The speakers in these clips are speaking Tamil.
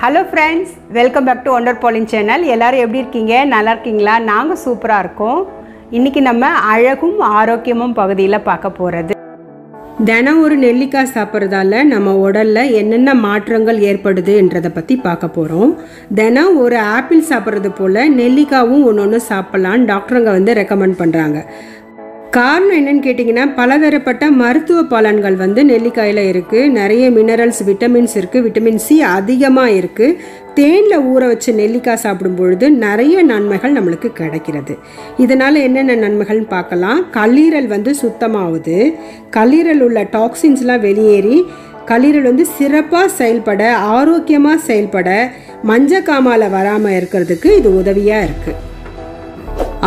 Hello friends, welcome back to Wonder Pauline channel. எல்லாரும் எப்படி இருக்கீங்க? நல்லா இருக்கீங்களா? நாங்க சூப்பரா இருக்கோம். இன்னைக்கு நம்ம அழகும் ஆரோக்கியமும் பகுதியில பார்க்க போறது. தினம் ஒரு நெல்லிக்காய் சாப்பிட்றதால நம்ம உடல்ல என்னென்ன மாற்றங்கள் ஏற்படுதுன்றதை பற்றி பார்க்க போகிறோம். தினம் ஒரு ஆப்பிள் சாப்பிட்றது போல் நெல்லிக்காவும் ஒன்று சாப்பிட்லான்னு டாக்டருங்க ரெக்கமெண்ட் பண்ணுறாங்க. காரணம் என்னன்னு கேட்டிங்கன்னா, பலதரப்பட்ட மருத்துவ பலன்கள் நெல்லிக்காயில் இருக்குது. நிறைய மினரல்ஸ், விட்டமின்ஸ் இருக்குது. விட்டமின் சி அதிகமாக இருக்குது. தேனில் ஊற வச்சு நெல்லிக்காய் சாப்பிடும் பொழுது நிறைய நன்மைகள் நம்மளுக்கு கிடைக்கிறது. இதனால் என்னென்ன நன்மைகள்னு பார்க்கலாம். கல்லீரல் சுத்தமாகுது. கல்லீரல் உள்ள டாக்ஸின்ஸ்லாம் வெளியேறி கல்லீரல் சிறப்பாக செயல்பட, ஆரோக்கியமாக செயல்பட, மஞ்சக்காமால வராமல் இருக்கிறதுக்கு இது உதவியாக இருக்குது.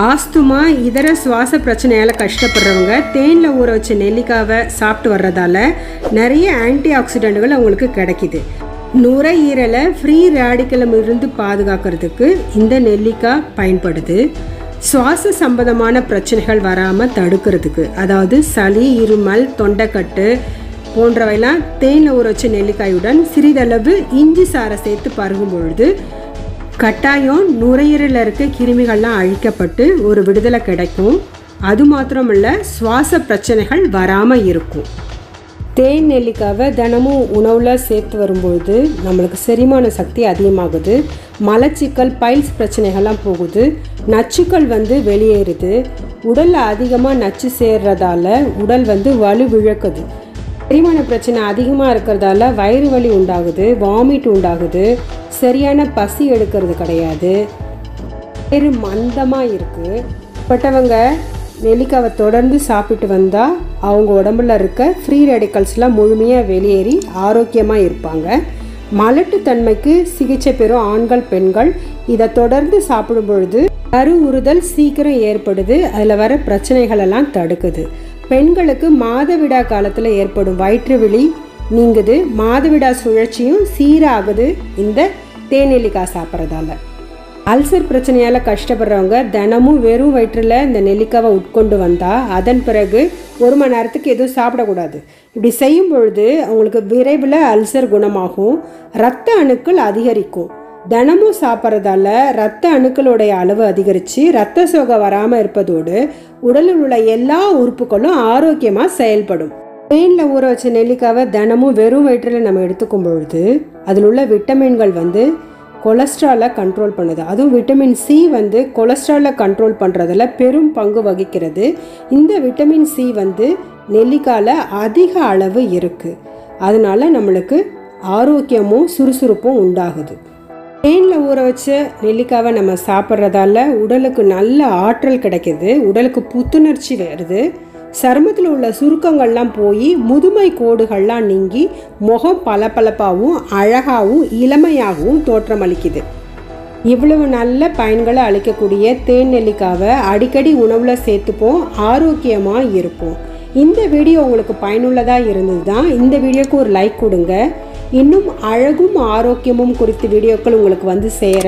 ஆஸ்துமா, இதர சுவாச பிரச்சனையால் கஷ்டப்படுறவங்க தேனில் ஊற வச்ச நெல்லிக்காவை சாப்பிட்டு வர்றதால நிறைய ஆன்டி ஆக்சிடென்ட்கள் அவங்களுக்கு கிடைக்கிது. நுரையீரலை ஃப்ரீ ரேடிக்கலம் இருந்து பாதுகாக்கிறதுக்கு இந்த நெல்லிக்காய் பயன்படுது. சுவாச சம்பந்தமான பிரச்சனைகள் வராமல் தடுக்கிறதுக்கு, அதாவது சளி, இருமல், தொண்டைக்கட்டு போன்றவையெல்லாம் தேனில் ஊற வச்ச நெல்லிக்காயுடன் சிறிதளவு இஞ்சி சாறை சேர்த்து பருகும் பொழுது கட்டாயம் நுரையீரலில் இருக்க கிருமிகள்லாம் அழிக்கப்பட்டு ஒரு விடுதலை கிடைக்கும். அது மாத்திரமில்ல, சுவாச பிரச்சனைகள் வராமல் இருக்கும். தேன் நெல்லிக்காவை தினமும் உணவில் சேர்த்து வரும்பொழுது நம்மளுக்கு செரிமான சக்தி அதிகமாகுது. மலச்சிக்கல், பைல்ஸ் பிரச்சனைகள்லாம் போகுது. நச்சுக்கள் வெளியேறுது. உடலில் அதிகமாக நச்சு சேர்றதால உடல் வலுவிழக்குது. செரிமான பிரச்சனை அதிகமாக இருக்கிறதால வயிறு வலி உண்டாகுது, வாமிட் உண்டாகுது, சரியான பசி எடுக்கிறது கிடையாது, வயிறு மந்தமாக இருக்குது. பட்டவங்க நெல்லிக்காவை தொடர்ந்து சாப்பிட்டு வந்தால் அவங்க உடம்புல இருக்க ஃப்ரீ ரேடிக்கல்ஸ்லாம் முழுமையாக வெளியேறி ஆரோக்கியமாக இருப்பாங்க. மலட்டுத்தன்மைக்கு சிகிச்சை பெறும் ஆண்கள், பெண்கள் இதை தொடர்ந்து சாப்பிடும் பொழுது கருவுறுதல் சீக்கிரம் ஏற்படுது. அதில் வர பிரச்சனைகளெல்லாம் தடுக்குது. பெண்களுக்கு மாதவிடா காலத்தில் ஏற்படும் வயிற்று வலி நீங்குது. மாதவிடா சுழற்சியும் சீராகுது இந்த தேநெல்லிக்காய் சாப்பிட்றதால. அல்சர் பிரச்சனையால் கஷ்டப்படுறவங்க தினமும் வெறும் வயிற்றில் இந்த நெல்லிக்காவை உட்கொண்டு வந்தால் அதன் பிறகு 1 மணி நேரத்துக்கு எதுவும் சாப்பிடக்கூடாது. இப்படி செய்யும் பொழுது அவங்களுக்கு விரைவில் அல்சர் குணமாகும். இரத்த அணுக்கள் அதிகரிக்கும். தினமும் சாப்பிட்றதால இரத்த அணுக்களுடைய அளவு அதிகரித்து இரத்த சோகை வராமல் இருப்பதோடு உடலில் உள்ள எல்லா உறுப்புகளும் ஆரோக்கியமாக செயல்படும். தேனில் ஊற வச்ச நெல்லிக்காவை தினமும் வெறும் வயிற்றில் நம்ம எடுத்துக்கும் பொழுது அதில் உள்ள விட்டமின்கள் கொலஸ்ட்ராலை கண்ட்ரோல் பண்ணுது. அதுவும் விட்டமின் சி கொலஸ்ட்ராலை கண்ட்ரோல் பண்ணுறதுல பெரும் பங்கு வகிக்கிறது. இந்த விட்டமின் சி நெல்லிக்காயில் அதிக அளவு இருக்குது. அதனால நம்மளுக்கு ஆரோக்கியமும் சுறுசுறுப்பும் உண்டாகுது. தேனில் ஊற வச்ச நெல்லிக்காவை நம்ம சாப்பிட்றதால உடலுக்கு நல்ல ஆற்றல் கிடைக்கிது. உடலுக்கு புத்துணர்ச்சி வருது. சருமத்தில் உள்ள சுருக்கங்கள்லாம் போய் முதுமை கோடுகள்லாம் நீங்கி முகம் பளபளப்பாகவும் அழகாகவும் இளமையாகவும் தோற்றமளிக்குது. இவ்வளவு நல்ல பயன்களை அளிக்கக்கூடிய தேன் நெல்லிக்காவை அடிக்கடி உணவில் சேர்த்துப்போம், ஆரோக்கியமாக இருப்போம். இந்த வீடியோ உங்களுக்கு பயனுள்ளதாக இருந்தது தான். இந்த வீடியோக்கு ஒரு லைக் கொடுங்க. இன்னும் அழகும் ஆரோக்கியமும் குறித்த வீடியோக்கள் உங்களுக்கு சேர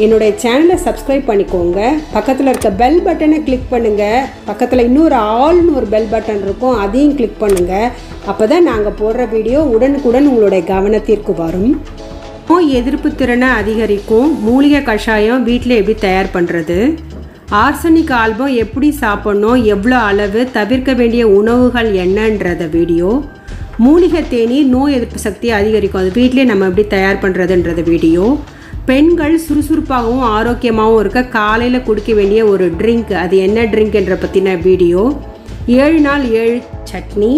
என்னுடைய சேனலை சப்ஸ்கிரைப் பண்ணிக்கோங்க. பக்கத்தில் இருக்க பெல் பட்டனை கிளிக் பண்ணுங்கள். பக்கத்தில் இன்னொரு ஆல்னு ஒரு பெல் பட்டன் இருக்கும், அதையும் கிளிக் பண்ணுங்கள். அப்போ தான் நாங்கள் போடுற வீடியோ உடனுக்குடன் உங்களுடைய கவனத்திற்கு வரும். நோய் எதிர்ப்பு திறனை அதிகரிக்கும் மூலிகை கஷாயம் வீட்டில் எப்படி தயார் பண்ணுறது, ஆர்சனிக் ஆல்பம் எப்படி சாப்பிட்ணும், எவ்வளோ அளவு, தவிர்க்க வேண்டிய உணவுகள் என்னன்றத வீடியோ, மூலிகை தேநீர் நோய் எதிர்ப்பு சக்தியை அதிகரிக்கும், அது வீட்டிலே நம்ம எப்படி தயார் பண்ணுறதுன்றது வீடியோ, பெண்கள் சுறுசுறுப்பாகவும் ஆரோக்கியமாகவும் இருக்க காலையில் குடிக்க வேண்டிய ஒரு ட்ரிங்க், அது என்ன ட்ரிங்க்ன்ற பற்றின வீடியோ, 7 நாள் 7 சட்னி,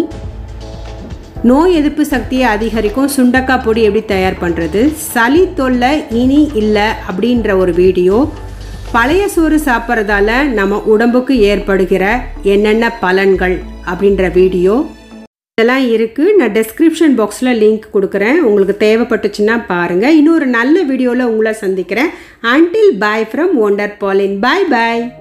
நோய் எதிர்ப்பு சக்தியை அதிகரிக்கும் சுண்டக்காய் பொடி எப்படி தயார் பண்ணுறது, சளி தொல்லை இனி இல்லை அப்படின்ற ஒரு வீடியோ, பழைய சோறு சாப்பிட்றதால நம்ம உடம்புக்கு ஏற்படுகிற என்னென்ன பலன்கள் அப்படின்ற வீடியோ இதெல்லாம் இருக்குது. நான் டெஸ்கிரிப்ஷன் பாக்ஸில் லிங்க் கொடுக்குறேன். உங்களுக்கு தேவைப்பட்டுச்சுன்னா பாருங்கள். இன்னொரு நல்ல வீடியோவில் உங்களை சந்திக்கிறேன். Until bye from Wonder Pauline. Bye bye.